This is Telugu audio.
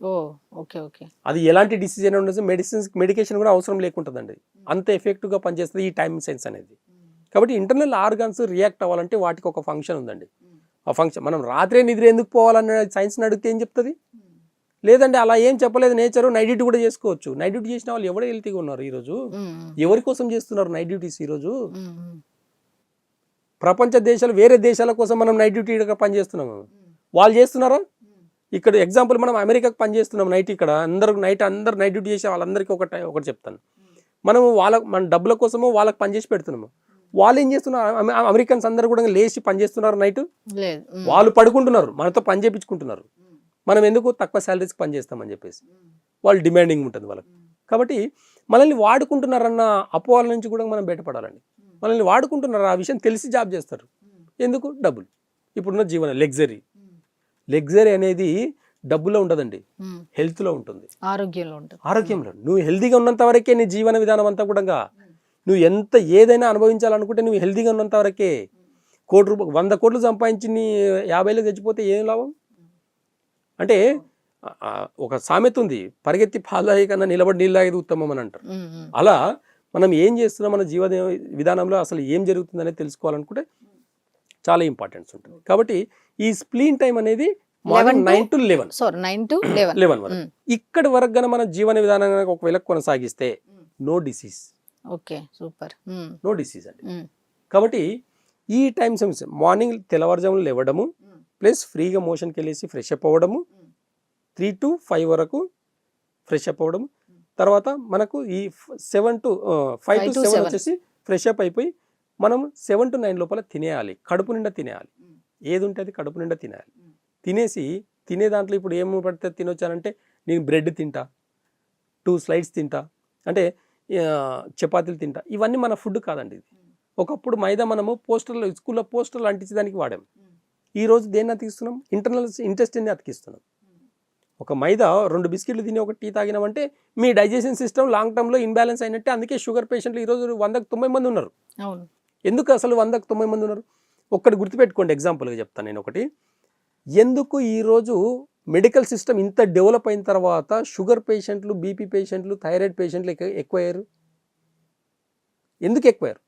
ఓ ఓకే ఓకే. అది ఎలాంటి డిసీజ్ అయినా ఉండదు, మెడికేషన్ కూడా అవసరం లేకుంటుందండి. అంత ఎఫెక్టివ్గా పనిచేస్తుంది ఈ టైమ్ సెన్స్ అనేది. కాబట్టి ఇంటర్నల్ ఆర్గాన్స్ రియాక్ట్ అవ్వాలంటే వాటికి ఒక ఫంక్షన్ ఉందండి. ఆ ఫంక్షన్ మనం రాత్రే నిద్ర ఎందుకు పోవాలన్న సైన్స్ని అడిగితే ఏం చెప్తుంది? లేదండి అలా ఏం చెప్పలేదు నేచర్. నైట్ డ్యూటీ కూడా చేసుకోవచ్చు. నైట్ డ్యూటీ చేసిన వాళ్ళు ఎవరు హెల్తీగా ఉన్నారు ఈరోజు? ఎవరి కోసం చేస్తున్నారు నైట్ డ్యూటీస్ ఈరోజు? ప్రపంచ దేశాలు వేరే దేశాల కోసం మనం నైట్ డ్యూటీగా పనిచేస్తున్నాము. వాళ్ళు చేస్తున్నారా? ఇక్కడ ఎగ్జాంపుల్ మనం అమెరికాకు పనిచేస్తున్నాం నైట్. ఇక్కడ అందరూ నైట్ డ్యూటీ చేసే వాళ్ళందరికీ ఒకటి చెప్తాను. మనము మన డబ్బుల కోసము వాళ్ళకి పనిచేసి పెడుతున్నాము. వాళ్ళు ఏం చేస్తున్నారు? అమెరికన్స్ అందరూ కూడా లేచి పనిచేస్తున్నారు నైట్. వాళ్ళు పడుకుంటున్నారు, మనతో పని చేయించుకుంటున్నారు. మనం ఎందుకు తక్కువ శాలరీస్కి పనిచేస్తామని చెప్పేసి వాళ్ళు డిమాండింగ్ ఉంటుంది వాళ్ళకి. కాబట్టి మనల్ని వాడుకుంటున్నారన్న అపోహల నుంచి కూడా మనం బయటపడాలండి. మనల్ని వాడుకుంటున్నారు ఆ విషయం తెలిసి జాబ్ చేస్తారు. ఎందుకు? డబ్బులు. ఇప్పుడున్న జీవన లగ్జరీ అనేది డబ్బులో ఉండదండి, హెల్త్లో ఉంటుంది, ఆరోగ్యంలో. నువ్వు హెల్తీగా ఉన్నంత వరకే నీ జీవన విధానం అంతా కూడా. నువ్వు ఎంత ఏదైనా అనుభవించాలనుకుంటే నువ్వు హెల్తీగా ఉన్నంత వరకే. 100 కోట్లు సంపాదించి నీ 50 చచ్చిపోతే ఏం లాభం? అంటే ఒక సామెత ఉంది, పరిగెత్తి పాలాయి కన్నా నిలబడి నీళ్ళు తాగేది ఉత్తమం అని అంటారు. అలా మనం ఏం చేస్తున్నాం, మన జీవన విధానంలో అసలు ఏం జరుగుతుందనేది తెలుసుకోవాలనుకుంటే చాలా ఇంపార్టెన్స్ ఉంటుంది. కాబట్టి ఈ స్ప్లీన్ టైం అనేది మార్నింగ్ 9 to 11 వరకు. ఇక్కడి వరకు గన మన జీవన విధానం ఒకవేళ కొనసాగిస్తే no disease. Okay, super. No disease అండి. కాబట్టి ఈ టైం సెన్స్ మార్నింగ్ తెల్లవారుజాములు లేవడము, ప్లస్ ఫ్రీగా మోషన్కి వెళ్ళేసి ఫ్రెష్ అప్ అవ్వడము, 3 to 5 వరకు ఫ్రెష్ అప్ అవ్వడము, తర్వాత మనకు ఈ 5 to 7 వచ్చేసి ఫ్రెష్ అప్ అయిపోయి మనం 7 to 9 లోపల తినేయాలి. కడుపు నిండా తినేయాలి. ఏది ఉంటే అది కడుపు నిండా తినేయాలి. తినేసి తినే దాంట్లో ఇప్పుడు ఏం పడితే తినొచ్చానంటే నేను బ్రెడ్ తింటా, 2 slices తింటా, అంటే చపాతీలు తింటా. ఇవన్నీ మన ఫుడ్ కాదండి. ఇది ఒకప్పుడు మైదా మనము స్కూల్లో పోస్టర్లు అంటించడానికి వాడాం. ఈరోజు దేన్ని అతికిస్తున్నాం? ఇంటెస్టైన్ని అతికిస్తున్నాం. ఒక మైదా 2 బిస్కెట్లు తిని ఒక టీ తాగినామంటే మీ డైజెషన్ సిస్టమ్ లాంగ్ టర్మ్లో ఇన్బ్యాలెన్స్ అయినట్టే. అందుకే షుగర్ పేషెంట్లు ఈరోజు 190 మంది ఉన్నారు. ఎందుకు అసలు 190 మంది ఉన్నారు? ఒక్కటి గుర్తుపెట్టుకోండి, ఎగ్జాంపుల్గా చెప్తాను నేను ఒకటి. ఎందుకు ఈరోజు మెడికల్ సిస్టమ్ ఇంత డెవలప్ అయిన తర్వాత షుగర్ పేషెంట్లు, బీపీ పేషెంట్లు, థైరాయిడ్ పేషెంట్లు ఎక్కువయ్యారు? ఎందుకు ఎక్కువయ్యారు?